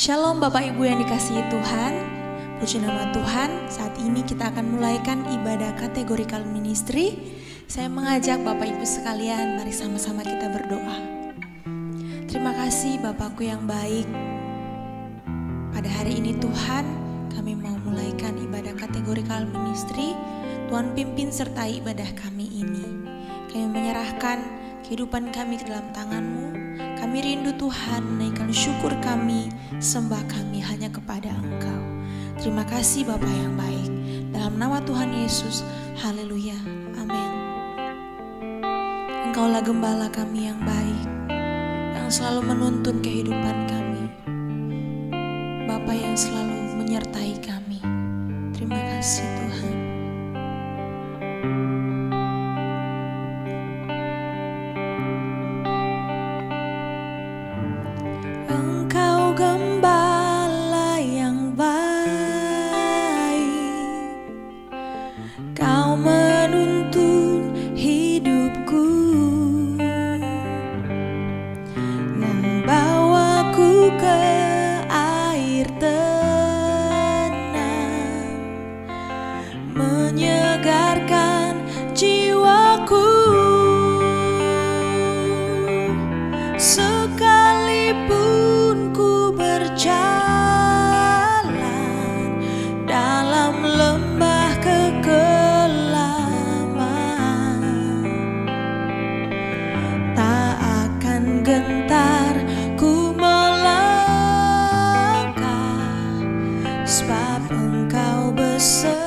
Shalom Bapak Ibu yang dikasihi Tuhan. Puji nama Tuhan. Saat ini kita akan mulaikan ibadah kategorikal ministry. Saya mengajak Bapak Ibu sekalian, mari sama-sama kita berdoa. Terima kasih Bapakku yang baik. Pada hari ini Tuhan, kami mau mulaikan ibadah kategorikal ministry. Tuhan pimpin sertai ibadah kami ini. Kami menyerahkan kehidupan kami ke dalam tangan-Mu. Kami rindu Tuhan, menaikkan syukur kami, sembah kami hanya kepada Engkau. Terima kasih Bapa yang baik. Dalam nama Tuhan Yesus, haleluya, amin. Engkaulah gembala kami yang baik, yang selalu menuntun kehidupan kami. Bapa yang selalu menyertai kami. Terima kasih Tuhan. Engkau gembala yang baik, Kau menuntun hidupku, membawaku ke air tenang, menyegarkan jiwaku. Sekalipun ku berjalan dalam lembah kekelaman, tak akan gentar ku melangkah, sebab Engkau besertaku.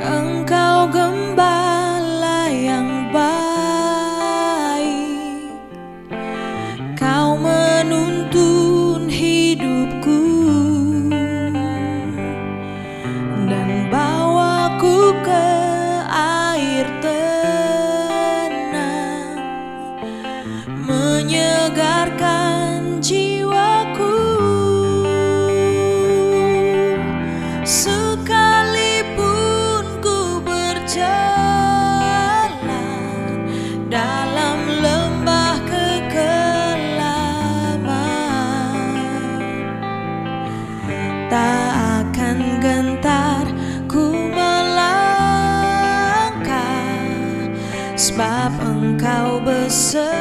Engkau gembala yang baik, Kau menuntun hidupku, dan bawaku ke air tenang, menyegarkan jiwaku. Sekalipun ku berjalan dalam lembah kekelaman, tak akan gentar ku melangkah, sebab Engkau besertaku.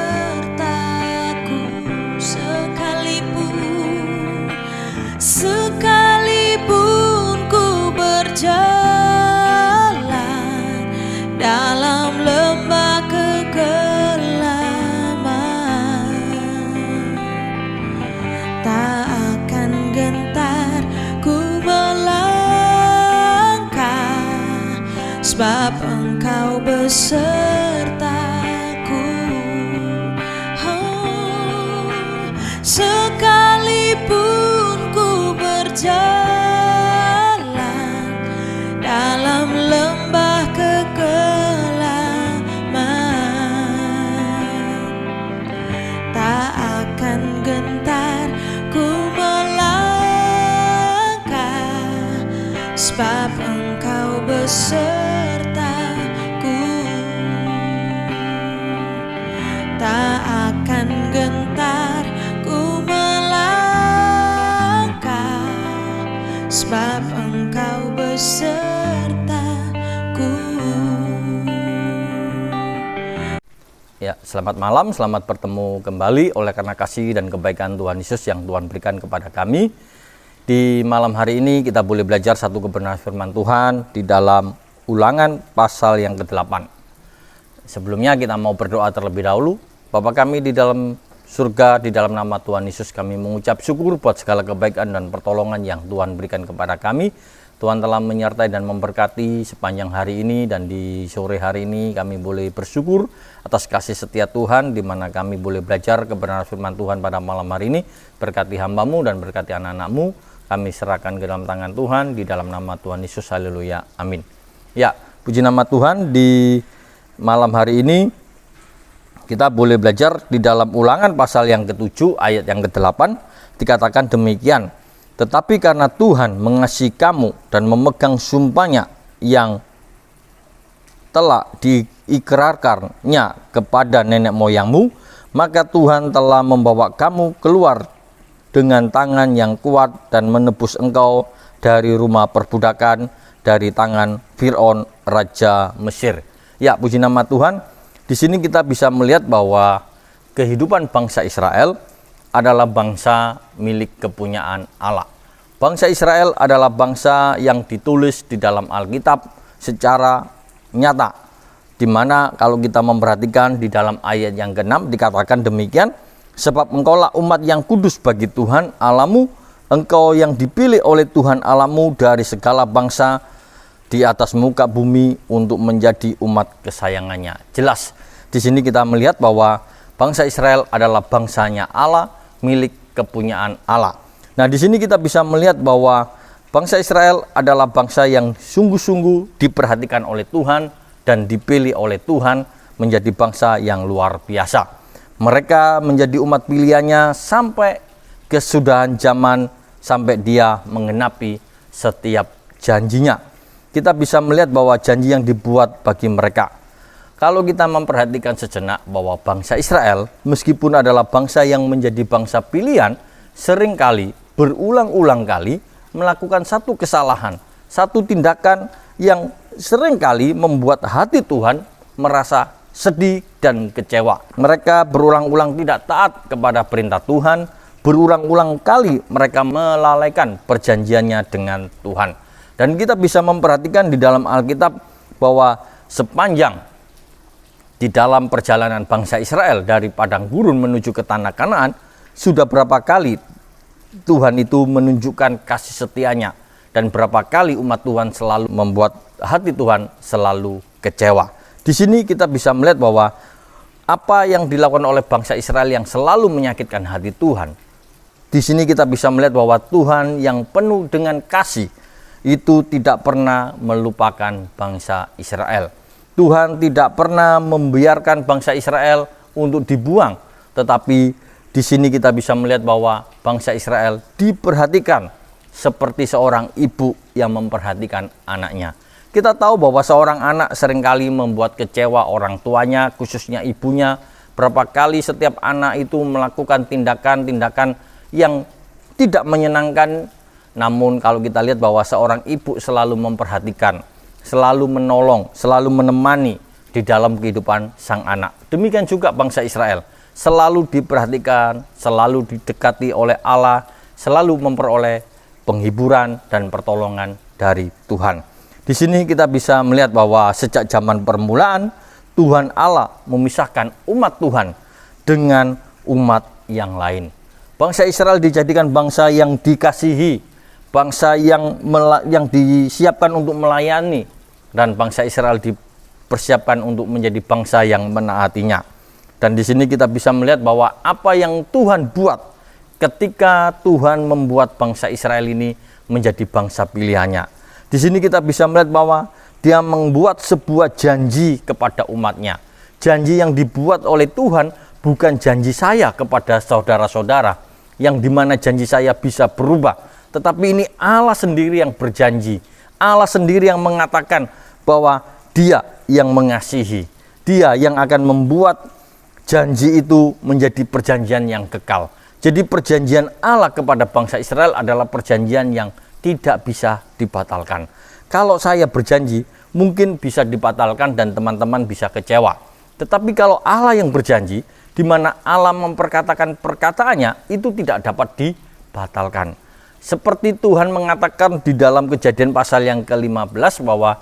Sekalipun ku berjalan dalam lembah kekelaman, tak akan gentar ku melangkah, sebab Engkau besertaku. Sekalipun ku berjalan dalam lembah kekelaman, tak akan gentar ku melangkah, sebab Engkau besertaku. Tak akan gentar ku melangkah, sebab Engkau besertaku. Ya, selamat malam, selamat bertemu kembali oleh karena kasih dan kebaikan Tuhan Yesus yang Tuhan berikan kepada kami. Di malam hari ini kita boleh belajar satu kebenaran firman Tuhan di dalam Ulangan pasal yang ke-8. Sebelumnya kita mau berdoa terlebih dahulu. Bapa kami di dalam surga, di dalam nama Tuhan Yesus kami mengucap syukur buat segala kebaikan dan pertolongan yang Tuhan berikan kepada kami. Tuhan telah menyertai dan memberkati sepanjang hari ini, dan di sore hari ini kami boleh bersyukur atas kasih setia Tuhan, di mana kami boleh belajar kebenaran firman Tuhan pada malam hari ini. Berkati hamba-Mu dan berkati anak-anak-Mu, kami serahkan ke dalam tangan Tuhan, di dalam nama Tuhan Yesus, haleluya, amin. Ya, puji nama Tuhan. Di malam hari ini Kita boleh belajar di dalam Ulangan pasal yang ke-7 ayat yang ke-8 dikatakan demikian. Tetapi karena Tuhan mengasihi kamu dan memegang sumpahnya yang telah diikrarkannya kepada nenek moyangmu, maka Tuhan telah membawa kamu keluar dengan tangan yang kuat dan menebus engkau dari rumah perbudakan, dari tangan Fir'aun, Raja Mesir. Ya, puji nama Tuhan. Di sini kita bisa melihat bahwa kehidupan bangsa Israel adalah bangsa milik kepunyaan Allah. Bangsa Israel adalah bangsa yang ditulis di dalam Alkitab secara nyata, di mana kalau kita memperhatikan di dalam ayat yang ke-6 dikatakan demikian, sebab engkaulah umat yang kudus bagi Tuhan Allahmu, engkau yang dipilih oleh Tuhan Allahmu dari segala bangsa di atas muka bumi untuk menjadi umat kesayangannya. Jelas di sini kita melihat bahwa bangsa Israel adalah bangsanya Allah, milik kepunyaan Allah. Nah, di sini kita bisa melihat bahwa bangsa Israel adalah bangsa yang sungguh-sungguh diperhatikan oleh Tuhan dan dipilih oleh Tuhan menjadi bangsa yang luar biasa. Mereka menjadi umat pilihannya sampai kesudahan zaman, sampai dia mengenapi setiap janjinya. Kita bisa melihat bahwa janji yang dibuat bagi mereka. Kalau kita memperhatikan sejenak bahwa bangsa Israel meskipun adalah bangsa yang menjadi bangsa pilihan, seringkali berulang-ulang kali melakukan satu kesalahan, satu tindakan yang seringkali membuat hati Tuhan merasa sedih dan kecewa. Mereka berulang-ulang tidak taat kepada perintah Tuhan, berulang-ulang kali mereka melalaikan perjanjiannya dengan Tuhan. Dan kita bisa memperhatikan di dalam Alkitab bahwa sepanjang di dalam perjalanan bangsa Israel dari padang gurun menuju ke tanah Kanaan, sudah berapa kali Tuhan itu menunjukkan kasih setianya, dan berapa kali umat Tuhan selalu membuat hati Tuhan selalu kecewa. Di sini kita bisa melihat bahwa apa yang dilakukan oleh bangsa Israel yang selalu menyakitkan hati Tuhan. Di sini kita bisa melihat bahwa Tuhan yang penuh dengan kasih itu tidak pernah melupakan bangsa Israel. Tuhan tidak pernah membiarkan bangsa Israel untuk dibuang, tetapi di sini kita bisa melihat bahwa bangsa Israel diperhatikan seperti seorang ibu yang memperhatikan anaknya. Kita tahu bahwa seorang anak seringkali membuat kecewa orang tuanya, khususnya ibunya. Berapa kali setiap anak itu melakukan tindakan-tindakan yang tidak menyenangkan. Namun kalau kita lihat bahwa seorang ibu selalu memperhatikan, selalu menolong, selalu menemani di dalam kehidupan sang anak. Demikian juga bangsa Israel, selalu diperhatikan, selalu didekati oleh Allah, selalu memperoleh penghiburan dan pertolongan dari Tuhan. Di sini kita bisa melihat bahwa sejak zaman permulaan Tuhan Allah memisahkan umat Tuhan dengan umat yang lain. Bangsa Israel dijadikan bangsa yang dikasihi, bangsa yang disiapkan untuk melayani, dan bangsa Israel dipersiapkan untuk menjadi bangsa yang menaatinya. Dan di sini kita bisa melihat bahwa apa yang Tuhan buat ketika Tuhan membuat bangsa Israel ini menjadi bangsa pilihannya. Di sini kita bisa melihat bahwa dia membuat sebuah janji kepada umatnya. Janji yang dibuat oleh Tuhan bukan janji saya kepada saudara-saudara, yang dimana janji saya bisa berubah. Tetapi ini Allah sendiri yang berjanji. Allah sendiri yang mengatakan bahwa dia yang mengasihi. Dia yang akan membuat janji itu menjadi perjanjian yang kekal. Jadi perjanjian Allah kepada bangsa Israel adalah perjanjian yang tidak bisa dibatalkan. Kalau saya berjanji, mungkin bisa dibatalkan dan teman-teman bisa kecewa. Tetapi kalau Allah yang berjanji, di mana Allah memperkatakan perkataannya, itu tidak dapat dibatalkan. Seperti Tuhan mengatakan di dalam Kejadian pasal yang ke-15 bahwa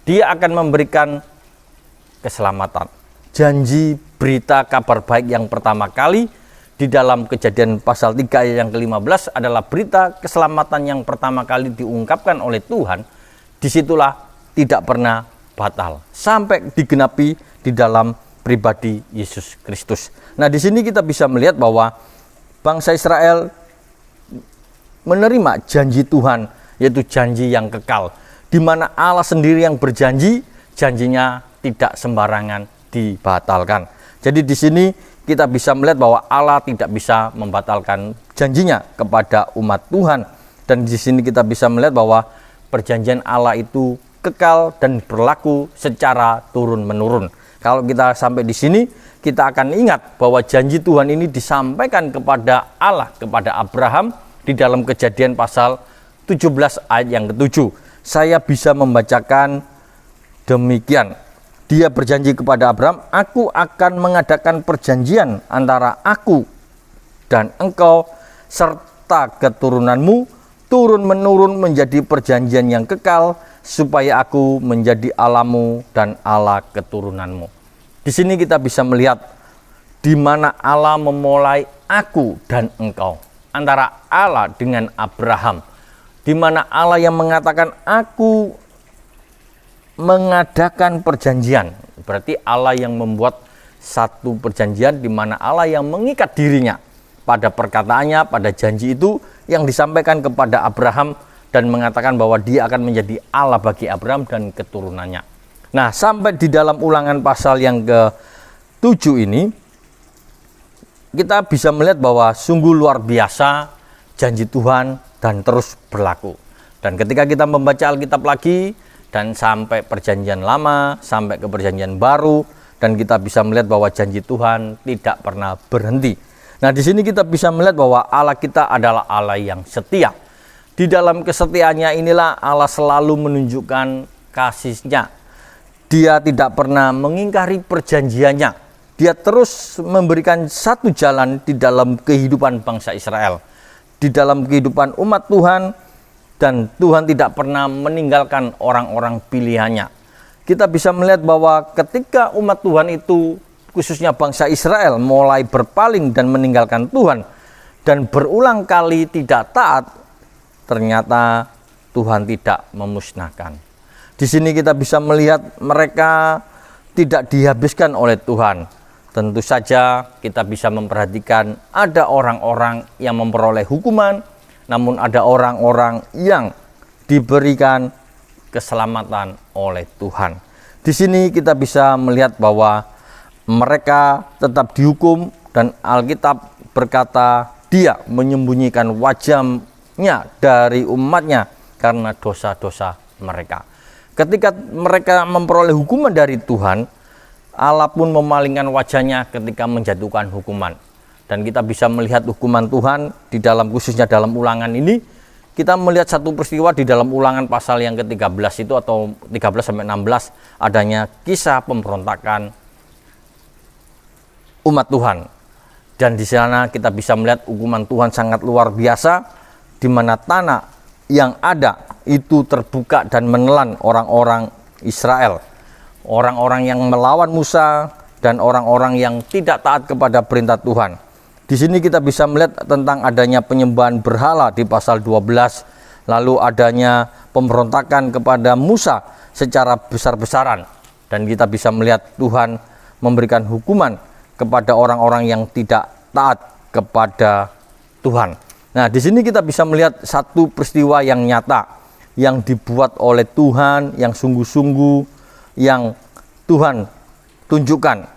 dia akan memberikan keselamatan. Janji berita kabar baik yang pertama kali di dalam Kejadian pasal 3 ayat yang ke-15 adalah berita keselamatan yang pertama kali diungkapkan oleh Tuhan. Disitulah tidak pernah batal sampai digenapi di dalam pribadi Yesus Kristus. Nah, di sini kita bisa melihat bahwa bangsa Israel menerima janji Tuhan, yaitu janji yang kekal, di mana Allah sendiri yang berjanji, janjinya tidak sembarangan dibatalkan. Jadi di sini kita bisa melihat bahwa Allah tidak bisa membatalkan janjinya kepada umat Tuhan. Dan di sini kita bisa melihat bahwa perjanjian Allah itu kekal dan berlaku secara turun-menurun. Kalau kita sampai di sini, kita akan ingat bahwa janji Tuhan ini disampaikan kepada Allah, kepada Abraham di dalam Kejadian pasal 17 ayat yang ke-7. Saya bisa membacakan demikian. Dia berjanji kepada Abraham, aku akan mengadakan perjanjian antara aku dan engkau serta keturunanmu turun-menurun menjadi perjanjian yang kekal, supaya aku menjadi Allahmu dan Allah keturunanmu. Di sini kita bisa melihat di mana Allah memulai aku dan engkau, antara Allah dengan Abraham, di mana Allah yang mengatakan aku mengadakan perjanjian. Berarti Allah yang membuat satu perjanjian, di mana Allah yang mengikat dirinya pada perkataannya, pada janji itu yang disampaikan kepada Abraham, dan mengatakan bahwa dia akan menjadi Allah bagi Abraham dan keturunannya. Nah, sampai di dalam Ulangan pasal yang ke-7 ini, kita bisa melihat bahwa sungguh luar biasa janji Tuhan dan terus berlaku. Dan ketika kita membaca Alkitab lagi, dan sampai perjanjian lama, sampai ke perjanjian baru, dan kita bisa melihat bahwa janji Tuhan tidak pernah berhenti. Nah, di sini kita bisa melihat bahwa Allah kita adalah Allah yang setia. Di dalam kesetiaannya inilah Allah selalu menunjukkan kasih-Nya. Dia tidak pernah mengingkari perjanjiannya. Dia terus memberikan satu jalan di dalam kehidupan bangsa Israel, di dalam kehidupan umat Tuhan, dan Tuhan tidak pernah meninggalkan orang-orang pilihannya. Kita bisa melihat bahwa ketika umat Tuhan itu, khususnya bangsa Israel, mulai berpaling dan meninggalkan Tuhan, dan berulang kali tidak taat, ternyata Tuhan tidak memusnahkan. Di sini kita bisa melihat mereka tidak dihabiskan oleh Tuhan. Tentu saja kita bisa memperhatikan ada orang-orang yang memperoleh hukuman, namun ada orang-orang yang diberikan keselamatan oleh Tuhan. Di sini kita bisa melihat bahwa mereka tetap dihukum, dan Alkitab berkata dia menyembunyikan wajahnya dari umatnya karena dosa-dosa mereka. Ketika mereka memperoleh hukuman dari Tuhan, Allah pun memalingkan wajahnya ketika menjatuhkan hukuman. Dan kita bisa melihat hukuman Tuhan di dalam, khususnya dalam Ulangan ini, kita melihat satu peristiwa di dalam Ulangan pasal yang ke-13 itu, atau 13-16, adanya kisah pemberontakan umat Tuhan. Dan di sana kita bisa melihat hukuman Tuhan sangat luar biasa, di mana tanah yang ada itu terbuka dan menelan orang-orang Israel, orang-orang yang melawan Musa, dan orang-orang yang tidak taat kepada perintah Tuhan. Di sini kita bisa melihat tentang adanya penyembahan berhala di pasal 12, lalu adanya pemberontakan kepada Musa secara besar-besaran, dan kita bisa melihat Tuhan memberikan hukuman kepada orang-orang yang tidak taat kepada Tuhan. Nah, di sini kita bisa melihat satu peristiwa yang nyata, yang dibuat oleh Tuhan, yang sungguh-sungguh, yang Tuhan tunjukkan.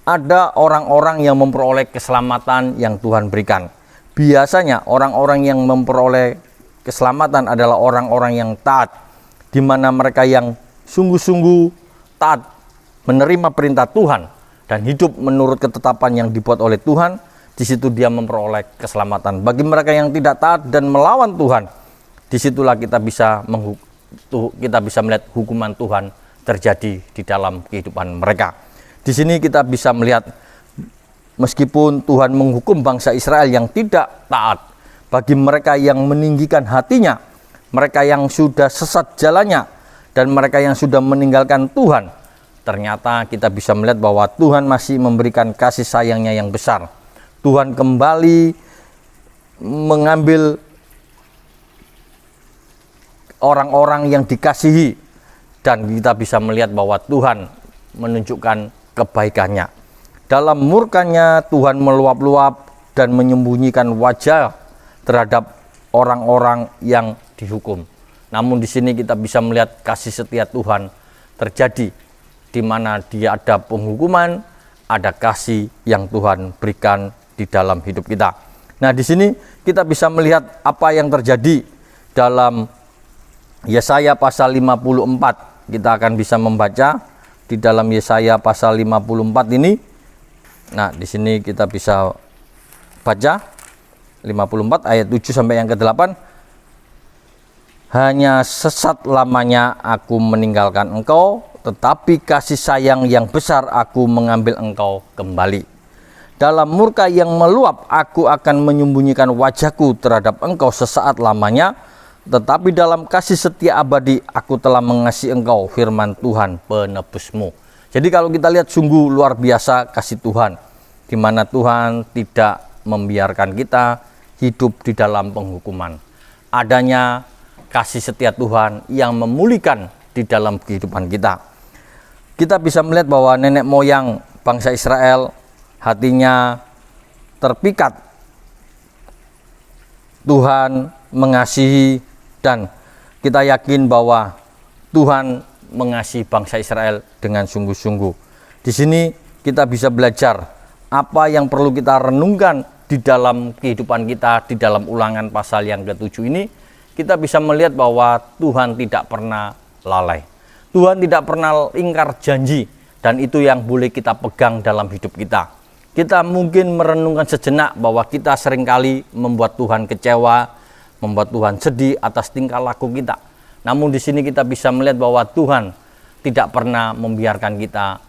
Ada orang-orang yang memperoleh keselamatan yang Tuhan berikan. Biasanya orang-orang yang memperoleh keselamatan adalah orang-orang yang taat, di mana mereka yang sungguh-sungguh taat menerima perintah Tuhan dan hidup menurut ketetapan yang dibuat oleh Tuhan. Di situ dia memperoleh keselamatan. Bagi mereka yang tidak taat dan melawan Tuhan, disitulah kita bisa melihat hukuman Tuhan terjadi di dalam kehidupan mereka. Di sini kita bisa melihat, meskipun Tuhan menghukum bangsa Israel yang tidak taat, bagi mereka yang meninggikan hatinya, mereka yang sudah sesat jalannya, dan mereka yang sudah meninggalkan Tuhan, ternyata kita bisa melihat bahwa Tuhan masih memberikan kasih sayangnya yang besar. Tuhan kembali mengambil orang-orang yang dikasihi, dan kita bisa melihat bahwa Tuhan menunjukkan kebaikannya. Dalam murkanya Tuhan meluap-luap dan menyembunyikan wajah terhadap orang-orang yang dihukum. Namun di sini kita bisa melihat kasih setia Tuhan terjadi, di mana dia ada penghukuman, ada kasih yang Tuhan berikan di dalam hidup kita. Nah, di sini kita bisa melihat apa yang terjadi dalam Yesaya pasal 54. Kita akan bisa membaca di dalam Yesaya pasal 54 ini. Nah, di sini kita bisa baca 54 ayat 7 sampai yang ke-8. Hanya sesat lamanya aku meninggalkan engkau, tetapi kasih sayang yang besar aku mengambil engkau kembali. Dalam murka yang meluap aku akan menyembunyikan wajahku terhadap engkau sesaat lamanya, tetapi dalam kasih setia abadi aku telah mengasihi engkau, firman Tuhan penebusmu. Jadi kalau kita lihat sungguh luar biasa kasih Tuhan, di mana Tuhan tidak membiarkan kita hidup di dalam penghukuman. Adanya kasih setia Tuhan yang memulihkan di dalam kehidupan kita. Kita bisa melihat bahwa nenek moyang bangsa Israel hatinya terpikat. Tuhan mengasihi, dan kita yakin bahwa Tuhan mengasihi bangsa Israel dengan sungguh-sungguh. Di sini kita bisa belajar apa yang perlu kita renungkan di dalam kehidupan kita. Di dalam Ulangan pasal yang ke-7 ini kita bisa melihat bahwa Tuhan tidak pernah lalai. Tuhan tidak pernah ingkar janji, dan itu yang boleh kita pegang dalam hidup kita. Kita mungkin merenungkan sejenak bahwa kita seringkali membuat Tuhan kecewa, membuat Tuhan sedih atas tingkah laku kita. Namun di sini kita bisa melihat bahwa Tuhan tidak pernah membiarkan kita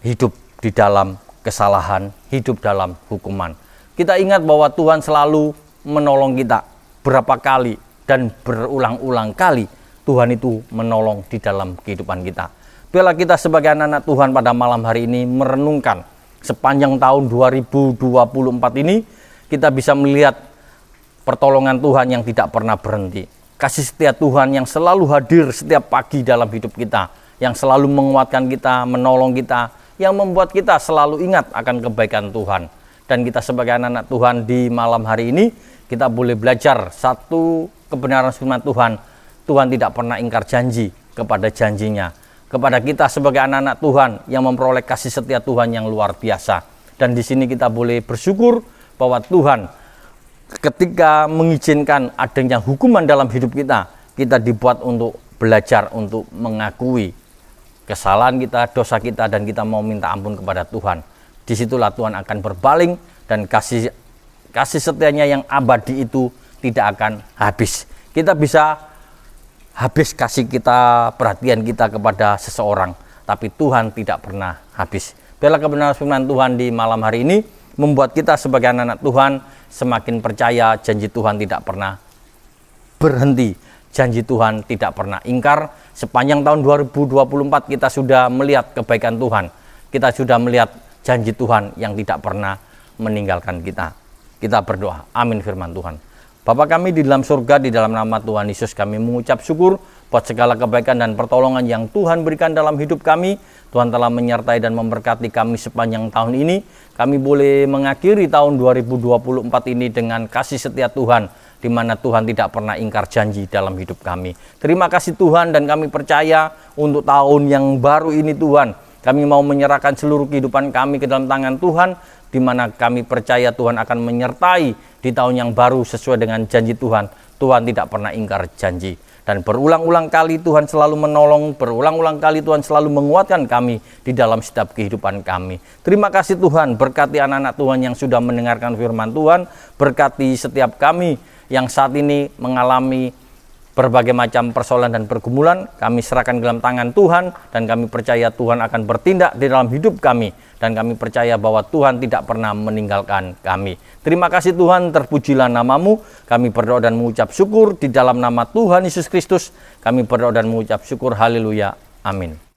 hidup di dalam kesalahan, hidup dalam hukuman. Kita ingat bahwa Tuhan selalu menolong kita berapa kali dan berulang-ulang kali. Tuhan itu menolong di dalam kehidupan kita. Biarlah kita sebagai anak-anak Tuhan pada malam hari ini merenungkan sepanjang tahun 2024 ini, kita bisa melihat pertolongan Tuhan yang tidak pernah berhenti. Kasih setia Tuhan yang selalu hadir setiap pagi dalam hidup kita, yang selalu menguatkan kita, menolong kita, yang membuat kita selalu ingat akan kebaikan Tuhan. Dan kita sebagai anak-anak Tuhan di malam hari ini, kita boleh belajar satu kebenaran firman Tuhan. Tuhan tidak pernah ingkar janji kepada janjinya. Kepada kita sebagai anak-anak Tuhan yang memperoleh kasih setia Tuhan yang luar biasa. Dan di sini kita boleh bersyukur bahwa Tuhan ketika mengizinkan adanya hukuman dalam hidup kita, kita dibuat untuk belajar, untuk mengakui kesalahan kita, dosa kita, dan kita mau minta ampun kepada Tuhan. Disitulah Tuhan akan berpaling, dan kasih setianya yang abadi itu tidak akan habis. Kita bisa habis kasih kita, perhatian kita kepada seseorang, tapi Tuhan tidak pernah habis. Biarlah kebenaran firman Tuhan di malam hari ini membuat kita sebagai anak-anak Tuhan semakin percaya janji Tuhan tidak pernah berhenti. Janji Tuhan tidak pernah ingkar. Sepanjang tahun 2024 kita sudah melihat kebaikan Tuhan. Kita sudah melihat janji Tuhan yang tidak pernah meninggalkan kita. Kita berdoa. Amin firman Tuhan. Bapa kami di dalam surga, di dalam nama Tuhan Yesus kami mengucap syukur buat segala kebaikan dan pertolongan yang Tuhan berikan dalam hidup kami. Tuhan telah menyertai dan memberkati kami sepanjang tahun ini. Kami boleh mengakhiri tahun 2024 ini dengan kasih setia Tuhan, di mana Tuhan tidak pernah ingkar janji dalam hidup kami. Terima kasih Tuhan, dan kami percaya untuk tahun yang baru ini Tuhan, kami mau menyerahkan seluruh kehidupan kami ke dalam tangan Tuhan, di mana kami percaya Tuhan akan menyertai di tahun yang baru sesuai dengan janji Tuhan. Tuhan tidak pernah ingkar janji. Dan berulang-ulang kali Tuhan selalu menolong, berulang-ulang kali Tuhan selalu menguatkan kami di dalam setiap kehidupan kami. Terima kasih Tuhan, berkati anak-anak Tuhan yang sudah mendengarkan firman Tuhan, berkati setiap kami yang saat ini mengalami berbagai macam persoalan dan pergumulan. Kami serahkan dalam tangan Tuhan, dan kami percaya Tuhan akan bertindak di dalam hidup kami, dan kami percaya bahwa Tuhan tidak pernah meninggalkan kami. Terima kasih Tuhan, terpujilah namamu. Kami berdoa dan mengucap syukur di dalam nama Tuhan Yesus Kristus. Kami berdoa dan mengucap syukur, haleluya, amin.